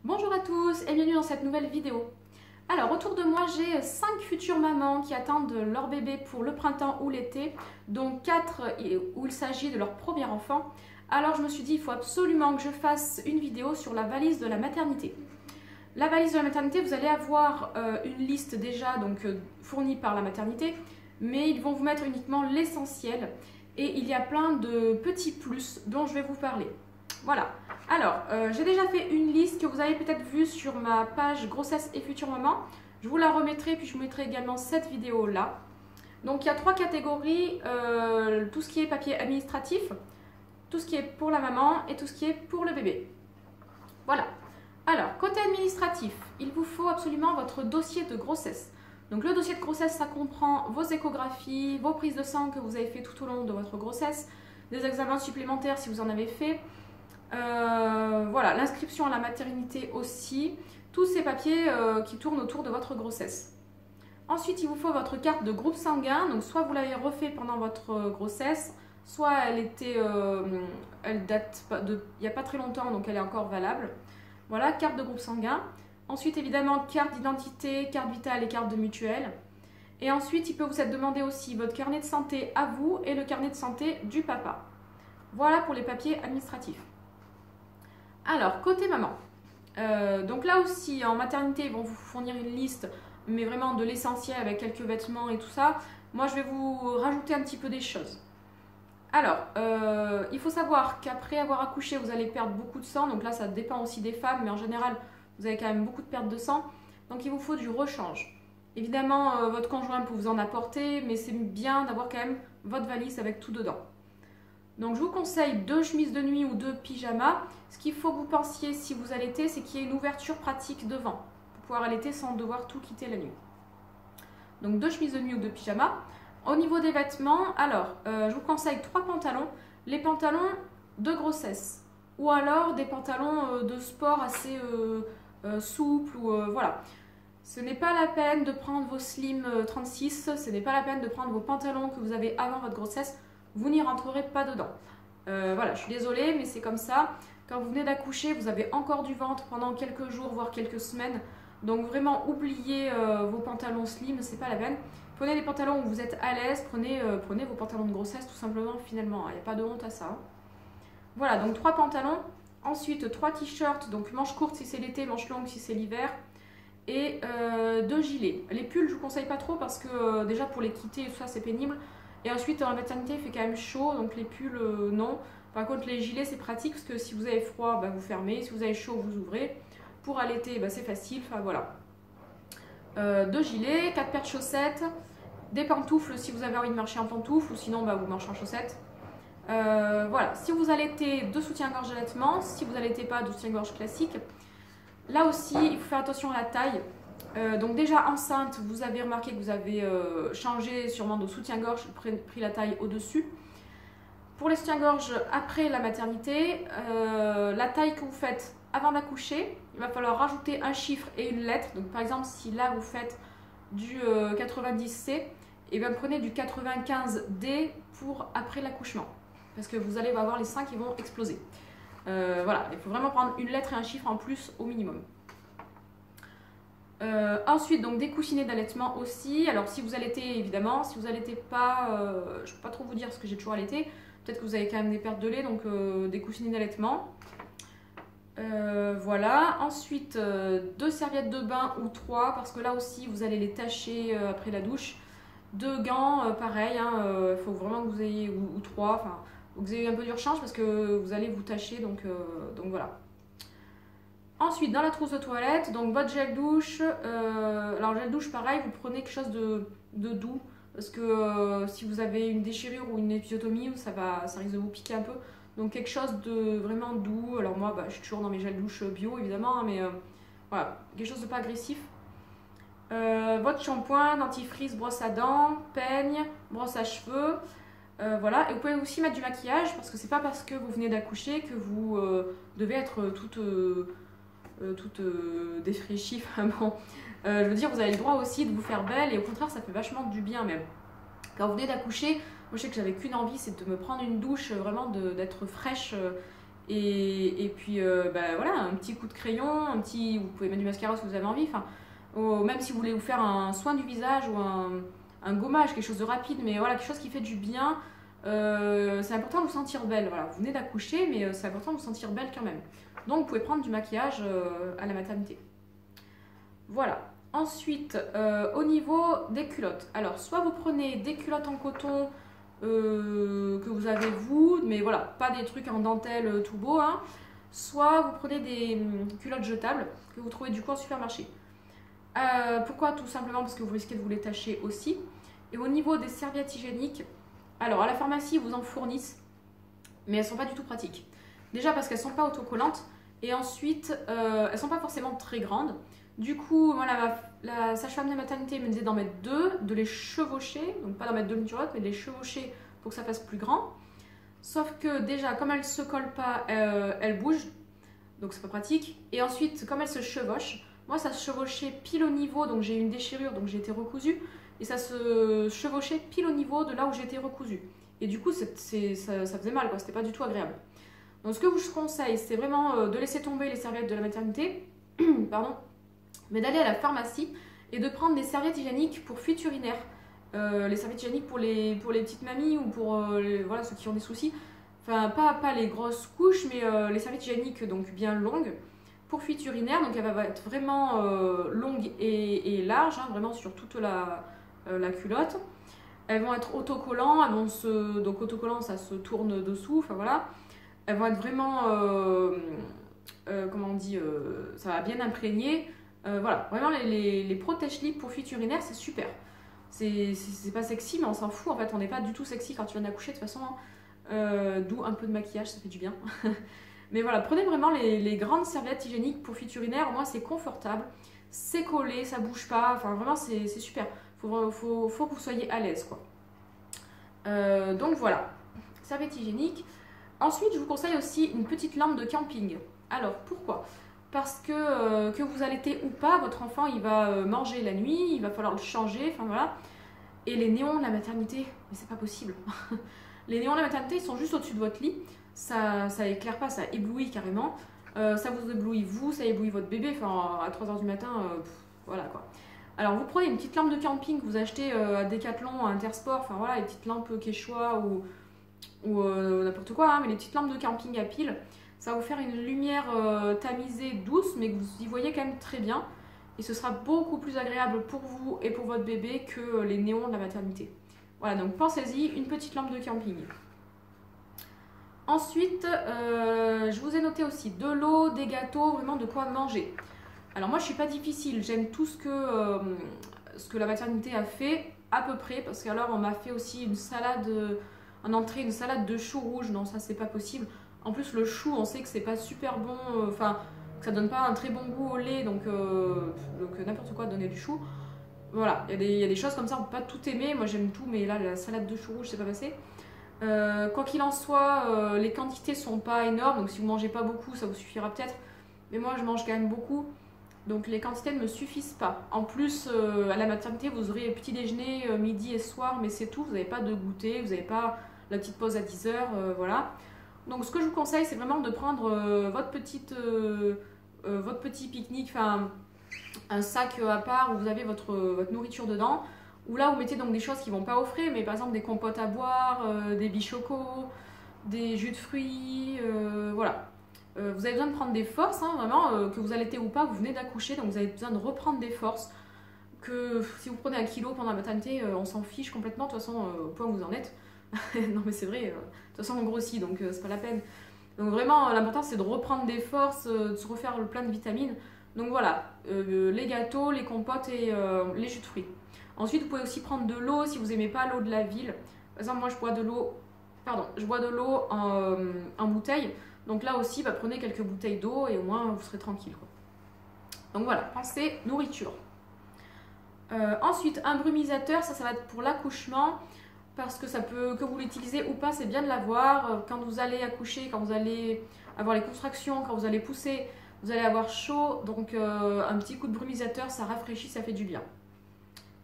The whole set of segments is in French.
Bonjour à tous et bienvenue dans cette nouvelle vidéo. Alors autour de moi j'ai 5 futures mamans qui attendent leur bébé pour le printemps ou l'été, dont 4 où il s'agit de leur premier enfant. Alors je me suis dit il faut absolument que je fasse une vidéo sur la valise de la maternité. La valise de la maternité, vous allez avoir une liste déjà fournie par la maternité, mais ils vont vous mettre uniquement l'essentiel et il y a plein de petits plus dont je vais vous parler. Voilà. Alors, j'ai déjà fait une liste que vous avez peut-être vue sur ma page grossesse et future maman. Je vous la remettrai, puis je vous mettrai également cette vidéo là. Donc il y a 3 catégories, tout ce qui est papier administratif, tout ce qui est pour la maman et tout ce qui est pour le bébé. Voilà. Alors, côté administratif, il vous faut absolument votre dossier de grossesse. Donc le dossier de grossesse, ça comprend vos échographies, vos prises de sang que vous avez fait tout au long de votre grossesse, des examens supplémentaires si vous en avez fait. Voilà, l'inscription à la maternité aussi, tous ces papiers qui tournent autour de votre grossesse. Ensuite, il vous faut votre carte de groupe sanguin, donc soit vous l'avez refait pendant votre grossesse, soit elle date il n'y a pas très longtemps, donc elle est encore valable. Voilà, carte de groupe sanguin. Ensuite, évidemment, carte d'identité, carte vitale et carte de mutuelle. Et ensuite, il peut vous être demandé aussi votre carnet de santé à vous et le carnet de santé du papa. Voilà pour les papiers administratifs. Alors, côté maman, donc là aussi, en maternité, ils vont vous fournir une liste, mais vraiment de l'essentiel avec quelques vêtements et tout ça. Moi, je vais vous rajouter un petit peu des choses. Alors, il faut savoir qu'après avoir accouché, vous allez perdre beaucoup de sang. Donc là, ça dépend aussi des femmes, mais en général, vous avez quand même beaucoup de perte de sang. Donc, il vous faut du rechange. Évidemment, votre conjoint peut vous en apporter, mais c'est bien d'avoir quand même votre valise avec tout dedans. Donc je vous conseille 2 chemises de nuit ou 2 pyjamas. Ce qu'il faut que vous pensiez si vous allaitez, c'est qu'il y ait une ouverture pratique devant pour pouvoir allaiter sans devoir tout quitter la nuit. Donc 2 chemises de nuit ou 2 pyjamas. Au niveau des vêtements, alors je vous conseille 3 pantalons. Les pantalons de grossesse ou alors des pantalons de sport assez souples ou voilà. Ce n'est pas la peine de prendre vos slim 36, ce n'est pas la peine de prendre vos pantalons que vous avez avant votre grossesse. Vous n'y rentrerez pas dedans. Voilà, je suis désolée, mais c'est comme ça. Quand vous venez d'accoucher, vous avez encore du ventre pendant quelques jours, voire quelques semaines. Donc vraiment, oubliez vos pantalons slim, c'est pas la peine. Prenez des pantalons où vous êtes à l'aise, prenez vos pantalons de grossesse tout simplement, finalement. Il n'y a pas de honte à ça. Voilà, donc 3 pantalons. Ensuite, 3 t-shirts, donc manches courtes si c'est l'été, manches longues si c'est l'hiver. Et 2 gilets. Les pulls, je ne vous conseille pas trop parce que déjà pour les quitter et tout ça, c'est pénible. Et ensuite, dans la maternité, il fait quand même chaud, donc les pulls, non. Par contre, les gilets, c'est pratique parce que si vous avez froid, vous fermez. Si vous avez chaud, vous ouvrez. Pour allaiter, c'est facile. Enfin, voilà. 2 gilets, 4 paires de chaussettes, des pantoufles si vous avez envie de marcher en pantoufles, ou sinon, vous marchez en chaussettes. Voilà. Si vous allaitez, 2 soutiens-gorge d'allaitement. Si vous allaitez pas, 2 soutiens-gorge classiques. Là aussi, il faut faire attention à la taille. Donc déjà enceinte, vous avez remarqué que vous avez changé sûrement de soutien-gorge, pris la taille au-dessus. Pour les soutiens-gorge après la maternité, la taille que vous faites avant d'accoucher, il va falloir rajouter un chiffre et une lettre. Donc par exemple, si là vous faites du 90C, et bien prenez du 95D pour après l'accouchement. Parce que vous allez avoir les seins qui vont exploser. Voilà, il faut vraiment prendre une lettre et un chiffre en plus au minimum. Ensuite, donc des coussinets d'allaitement aussi. Alors, si vous allaitez, évidemment, si vous allaitez pas, je ne peux pas trop vous dire parce que j'ai toujours allaité. Peut-être que vous avez quand même des pertes de lait, donc des coussinets d'allaitement. Voilà. Ensuite, 2 serviettes de bain ou 3 parce que là aussi, vous allez les tâcher après la douche. 2 gants, pareil. Il faut vraiment que vous ayez, ou 3, enfin, que vous ayez un peu du rechange parce que vous allez vous tâcher, donc voilà. Ensuite, dans la trousse de toilette, donc votre gel douche. Alors, gel douche, pareil, vous prenez quelque chose de doux. Parce que si vous avez une déchirure ou une épisiotomie, ça risque de vous piquer un peu. Donc, quelque chose de vraiment doux. Alors, moi, je suis toujours dans mes gels douche bio, évidemment. Mais voilà, quelque chose de pas agressif. Votre shampoing, dentifrice, brosse à dents, peigne, brosse à cheveux. Voilà. Et vous pouvez aussi mettre du maquillage. Parce que c'est pas parce que vous venez d'accoucher que vous devez être toute défraîchie, vraiment. Je veux dire, vous avez le droit aussi de vous faire belle et au contraire, ça fait vachement du bien même. Quand vous venez d'accoucher, moi je sais que j'avais qu'une envie, c'est de me prendre une douche, vraiment d'être fraîche Et puis voilà, un petit coup de crayon, vous pouvez mettre du mascara si vous avez envie, enfin, même si vous voulez vous faire un soin du visage ou un gommage, quelque chose de rapide, mais voilà, quelque chose qui fait du bien. C'est important de vous sentir belle. Voilà, vous venez d'accoucher, mais c'est important de vous sentir belle quand même. Donc vous pouvez prendre du maquillage à la maternité. Voilà. Ensuite, au niveau des culottes. Alors, soit vous prenez des culottes en coton que vous avez vous, mais voilà, pas des trucs en dentelle tout beau, hein. Soit vous prenez des culottes jetables que vous trouvez du coup en supermarché. Pourquoi? Tout simplement parce que vous risquez de vous les tacher aussi. Et au niveau des serviettes hygiéniques, alors à la pharmacie, ils vous en fournissent, mais elles sont pas du tout pratiques. Déjà parce qu'elles sont pas autocollantes, et ensuite, elles sont pas forcément très grandes. Du coup, voilà, la sage-femme de maternité me disait d'en mettre 2, de les chevaucher, donc pas d'en mettre 2 culottes, mais de les chevaucher pour que ça fasse plus grand. Sauf que déjà, comme elles se collent pas, elles bougent, donc c'est pas pratique. Et ensuite, comme elles se chevauchent, moi ça se chevauchait pile au niveau, donc j'ai eu une déchirure, donc j'ai été recousue, et ça se chevauchait pile au niveau de là où j'ai été recousue. Et du coup, ça faisait mal, quoi, c'était pas du tout agréable. Donc ce que je vous conseille, c'est vraiment de laisser tomber les serviettes de la maternité, pardon, mais d'aller à la pharmacie et de prendre des serviettes hygiéniques pour fuites urinaires. Les serviettes hygiéniques pour les petites mamies ou pour voilà, ceux qui ont des soucis. Enfin, pas les grosses couches, mais les serviettes hygiéniques donc bien longues pour fuites urinaires. Donc elle va être vraiment longue et large, hein, vraiment sur toute la culotte. Elles vont être autocollants, donc autocollants ça se tourne dessous, enfin voilà. Elles vont être vraiment, comment on dit, ça va bien imprégner. Voilà, vraiment les protège-slips pour fuites urinaires, c'est super. C'est pas sexy, mais on s'en fout. En fait, on n'est pas du tout sexy quand tu viens d'accoucher, de toute façon. D'où un peu de maquillage, ça fait du bien. Mais voilà, prenez vraiment les grandes serviettes hygiéniques pour fuites urinaires. Au moins, c'est confortable, c'est collé, ça bouge pas. Enfin, vraiment, c'est super. Faut que vous soyez à l'aise, quoi. Donc voilà, serviette hygiénique. Ensuite, je vous conseille aussi une petite lampe de camping. Alors, pourquoi? Parce que vous allaitez ou pas, votre enfant il va manger la nuit, il va falloir le changer, enfin voilà. Et les néons de la maternité, mais c'est pas possible. Les néons de la maternité, ils sont juste au-dessus de votre lit, ça éclaire pas, ça éblouit carrément. Ça vous éblouit vous, ça éblouit votre bébé, enfin à 3 h du matin, voilà quoi. Alors vous prenez une petite lampe de camping que vous achetez à Decathlon, à Intersport, enfin voilà, les petites lampes Quechua ou n'importe quoi, hein, mais les petites lampes de camping à pile. Ça va vous faire une lumière tamisée, douce, mais que vous y voyez quand même très bien. Et ce sera beaucoup plus agréable pour vous et pour votre bébé que les néons de la maternité. Voilà, donc pensez-y, une petite lampe de camping. Ensuite, je vous ai noté aussi de l'eau, des gâteaux, vraiment de quoi manger. Alors moi, je ne suis pas difficile, j'aime tout ce que la maternité a fait, à peu près, parce qu'alors on m'a fait aussi une salade, en entrée, une salade de choux rouges. Non, ça c'est pas possible. En plus, le chou, on sait que c'est pas super bon, enfin, que ça donne pas un très bon goût au lait, donc n'importe quoi, donner du chou. Voilà, il y a des choses comme ça, on peut pas tout aimer. Moi, j'aime tout, mais là, la salade de chou rouge, c'est pas passé. Quoi qu'il en soit, les quantités sont pas énormes, donc si vous mangez pas beaucoup, ça vous suffira peut-être. Mais moi, je mange quand même beaucoup, donc les quantités ne me suffisent pas. En plus, à la maternité, vous aurez petit déjeuner, midi et soir, mais c'est tout. Vous n'avez pas de goûter, vous n'avez pas la petite pause à 10 h, voilà. Donc ce que je vous conseille, c'est vraiment de prendre votre petit pique-nique, enfin un sac à part où vous avez votre nourriture dedans, où là vous mettez donc des choses qui ne vont pas au frais, mais par exemple des compotes à boire, des bichocos, des jus de fruits, voilà. Vous avez besoin de prendre des forces, hein, vraiment, que vous allaitez ou pas, vous venez d'accoucher, donc vous avez besoin de reprendre des forces. Que si vous prenez 1 kilo pendant la maternité, on s'en fiche complètement, de toute façon, au point où vous en êtes. Non mais c'est vrai, de toute façon on grossit, donc c'est pas la peine. Donc vraiment, l'important c'est de reprendre des forces, de se refaire le plein de vitamines. Donc voilà, les gâteaux, les compotes et les jus de fruits. Ensuite, vous pouvez aussi prendre de l'eau si vous n'aimez pas l'eau de la ville. Par exemple, moi je bois de l'eau en bouteille. Donc là aussi, prenez quelques bouteilles d'eau et au moins vous serez tranquille, quoi. Donc voilà, pensez nourriture. Ensuite, un brumisateur, ça va être pour l'accouchement. Parce que que vous l'utilisez ou pas, c'est bien de l'avoir. Quand vous allez accoucher, quand vous allez avoir les contractions, quand vous allez pousser, vous allez avoir chaud. Donc un petit coup de brumisateur, ça rafraîchit, ça fait du bien.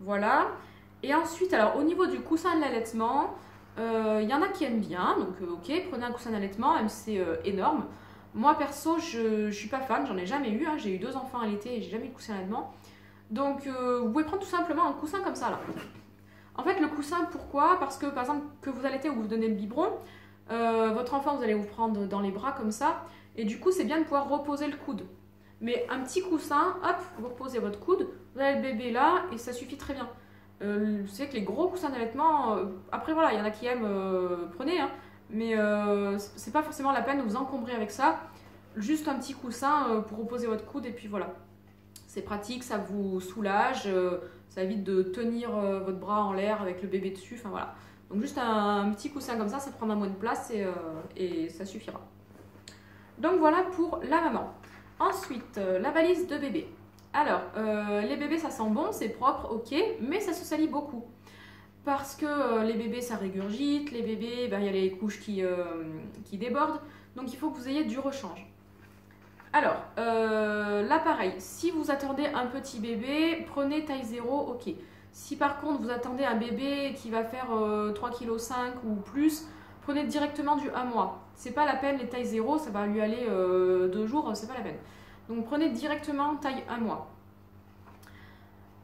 Voilà. Et ensuite, alors au niveau du coussin de l'allaitement, Il y en a qui aiment bien, donc ok, prenez un coussin d'allaitement, même si c'est énorme. Moi perso, je suis pas fan, j'en ai jamais eu, hein. J'ai eu 2 enfants à l'été et j'ai jamais eu de coussin d'allaitement. Donc vous pouvez prendre tout simplement un coussin comme ça là. En fait, le coussin, pourquoi? Parce que par exemple, que vous allaitez ou vous donnez le biberon, votre enfant, vous allez vous prendre dans les bras comme ça, et du coup, c'est bien de pouvoir reposer le coude. Mais un petit coussin, hop, vous reposez votre coude, vous avez le bébé là, et ça suffit très bien. Vous savez que les gros coussins d'allaitement, après voilà, il y en a qui aiment, prenez, hein, mais c'est pas forcément la peine de vous encombrer avec ça. Juste un petit coussin pour reposer votre coude, et puis voilà. C'est pratique, ça vous soulage, ça évite de tenir votre bras en l'air avec le bébé dessus, enfin voilà. Donc juste un petit coussin comme ça prendra moins de place et ça suffira. Donc voilà pour la maman. Ensuite, la valise de bébé. Alors, les bébés ça sent bon, c'est propre, ok, mais ça se salit beaucoup. Parce que les bébés ça régurgite, les bébés, ben, y a les couches qui débordent, donc il faut que vous ayez du rechange. Alors, là pareil, si vous attendez un petit bébé, prenez taille 0, ok. Si par contre vous attendez un bébé qui va faire 3,5 kg ou plus, prenez directement du 1 mois. C'est pas la peine, les tailles 0, ça va lui aller 2 jours, c'est pas la peine. Donc prenez directement taille 1 mois.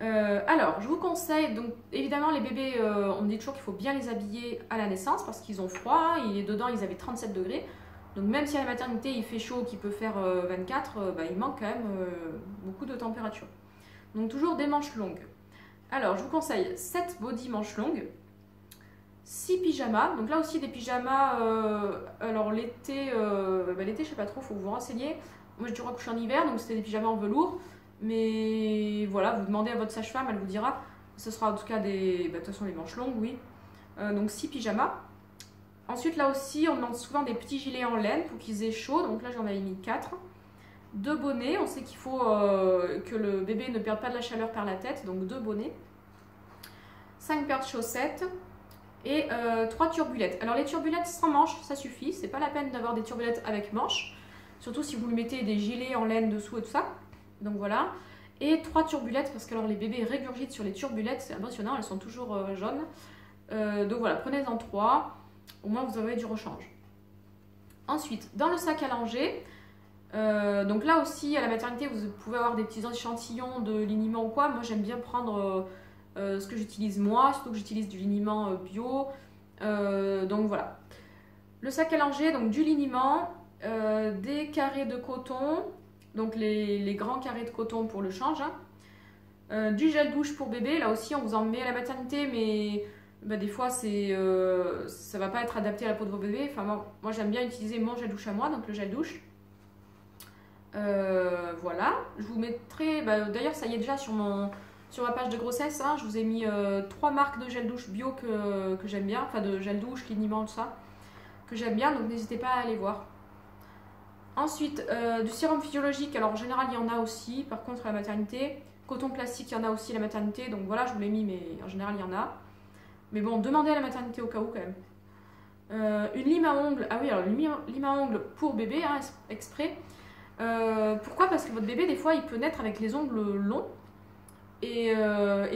Alors, je vous conseille, donc évidemment les bébés, on dit toujours qu'il faut bien les habiller à la naissance parce qu'ils ont froid, dedans ils avaient 37 degrés. Donc même si à la maternité il fait chaud, qu'il peut faire 24, bah, il manque quand même beaucoup de température. Donc toujours des manches longues. Alors je vous conseille 7 body manches longues, 6 pyjamas. Donc là aussi des pyjamas, alors l'été, l'été je sais pas trop, faut vous renseigner. Moi j'ai toujours accouché en hiver, donc c'était des pyjamas en velours. Mais voilà, vous demandez à votre sage-femme, elle vous dira. Ce sera en tout cas de toute façon des manches longues, oui. Donc 6 pyjamas. Ensuite, là aussi, on demande souvent des petits gilets en laine pour qu'ils aient chaud. Donc là, j'en avais mis 4. 2 bonnets. On sait qu'il faut que le bébé ne perde pas de la chaleur par la tête. Donc 2 bonnets. 5 paires de chaussettes. Et 3 turbulettes. Alors les turbulettes sans manches, ça suffit. C'est pas la peine d'avoir des turbulettes avec manches. Surtout si vous lui mettez des gilets en laine dessous et tout ça. Donc voilà. Et 3 turbulettes parce que alors, les bébés régurgitent sur les turbulettes. C'est impressionnant, elles sont toujours jaunes. Donc voilà, prenez-en 3. Au moins vous aurez du rechange. Ensuite, dans le sac à langer, donc là aussi à la maternité vous pouvez avoir des petits échantillons de liniment ou quoi. Moi j'aime bien prendre ce que j'utilise moi, surtout que j'utilise du liniment bio. Donc voilà. Le sac à langer, donc du liniment, des carrés de coton, donc les grands carrés de coton pour le change. Hein. Du gel douche pour bébé, là aussi on vous en met à la maternité, mais bah, des fois ça va pas être adapté à la peau de vos bébés. Enfin, moi j'aime bien utiliser mon gel douche à moi, donc le gel douche. Voilà, je vous mettrai, d'ailleurs ça y est déjà sur ma page de grossesse, hein, je vous ai mis 3 marques de gel douche bio que j'aime bien, enfin de gel douche, liniment, tout ça, que j'aime bien, donc n'hésitez pas à aller voir. Ensuite, du sérum physiologique, alors en général il y en a aussi, par contre à la maternité. Coton plastique, il y en a aussi à la maternité, donc voilà, je vous l'ai mis, mais en général il y en a. Mais bon, demandez à la maternité au cas où quand même. Une lime à ongles, ah oui, alors une lime à ongles pour bébé, hein, exprès. Pourquoi? Parce que votre bébé, des fois, il peut naître avec les ongles longs et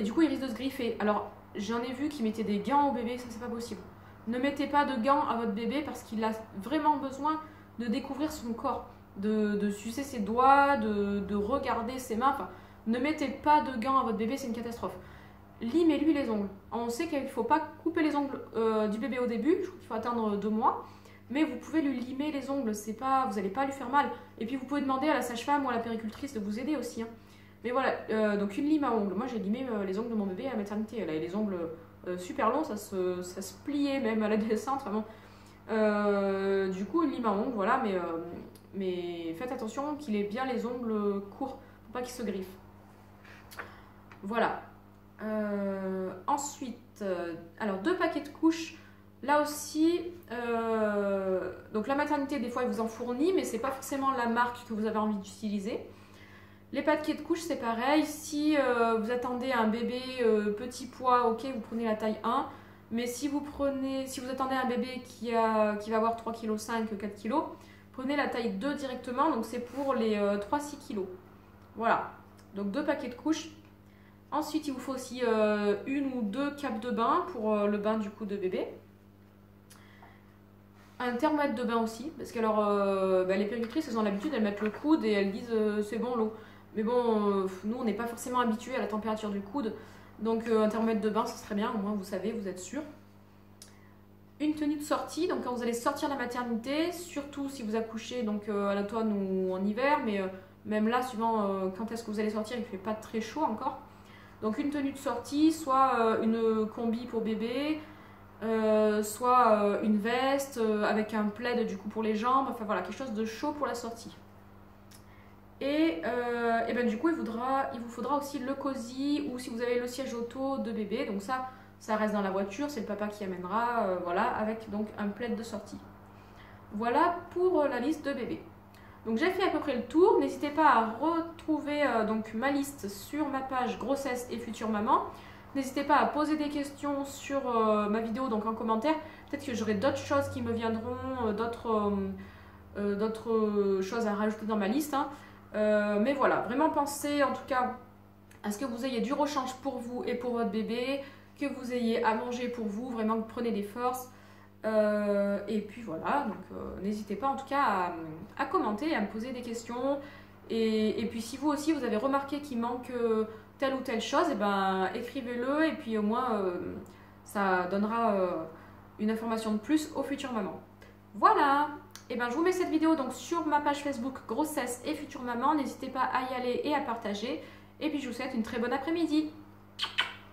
du coup, il risque de se griffer. Alors, j'en ai vu qui mettaient des gants au bébé, ça c'est pas possible. Ne mettez pas de gants à votre bébé parce qu'il a vraiment besoin de découvrir son corps, de sucer ses doigts, de regarder ses mains. Enfin, ne mettez pas de gants à votre bébé, c'est une catastrophe. Limez-lui les ongles. On sait qu'il ne faut pas couper les ongles du bébé au début, je crois qu'il faut attendre 2 mois, mais vous pouvez lui limer les ongles, vous n'allez pas lui faire mal. Et puis vous pouvez demander à la sage-femme ou à la péricultrice de vous aider aussi. Hein. Mais voilà, donc une lime à ongles. Moi j'ai limé les ongles de mon bébé à la maternité. Elle avait les ongles super longs, ça se pliait même à la descente. Enfin bon. Du coup une lime à ongles, voilà, mais faites attention qu'il ait bien les ongles courts, pour pas qu'il se griffe. Voilà. Ensuite, alors 2 paquets de couches. Là aussi, donc la maternité, des fois, elle vous en fournit, mais c'est pas forcément la marque que vous avez envie d'utiliser. Les paquets de couches, c'est pareil. Si vous attendez un bébé petit poids, ok, vous prenez la taille 1. Mais si vous attendez un bébé qui va avoir 3,5 kg, 4 kg, prenez la taille 2 directement. Donc c'est pour les 3-6 kg. Voilà. Donc 2 paquets de couches. Ensuite, il vous faut aussi 1 ou 2 capes de bain pour le bain du coup de bébé. Un thermomètre de bain aussi, parce que alors, les puéricultrices, elles ont l'habitude, elles mettent le coude et elles disent c'est bon l'eau. Mais bon, nous on n'est pas forcément habitués à la température du coude, donc un thermomètre de bain ce serait bien, au moins vous savez, vous êtes sûr. Une tenue de sortie, donc quand vous allez sortir de la maternité, surtout si vous accouchez donc, à l'automne ou en hiver, mais même là, suivant quand est-ce que vous allez sortir, il ne fait pas très chaud encore. Donc une tenue de sortie, soit une combi pour bébé, soit une veste avec un plaid du coup pour les jambes, enfin voilà, quelque chose de chaud pour la sortie. Et ben, du coup, il vous faudra aussi le cosy ou si vous avez le siège auto de bébé, donc ça reste dans la voiture, c'est le papa qui amènera, voilà, avec donc un plaid de sortie. Voilà pour la liste de bébé. Donc j'ai fait à peu près le tour, n'hésitez pas à retrouver donc ma liste sur ma page grossesse et future maman. N'hésitez pas à poser des questions sur ma vidéo donc en commentaire. Peut-être que j'aurai d'autres choses qui me viendront, d'autres choses à rajouter dans ma liste. Hein. Mais voilà, vraiment pensez en tout cas à ce que vous ayez du rechange pour vous et pour votre bébé, que vous ayez à manger pour vous, vraiment prenez des forces. Et puis voilà, donc n'hésitez pas en tout cas à commenter, à me poser des questions. Et puis si vous aussi vous avez remarqué qu'il manque telle ou telle chose, et ben écrivez-le et puis au moins ça donnera une information de plus aux futures mamans. Voilà, et ben je vous mets cette vidéo donc sur ma page Facebook grossesse et future maman. N'hésitez pas à y aller et à partager. Et puis je vous souhaite une très bonne après-midi.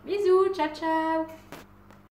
Bisous, ciao ciao.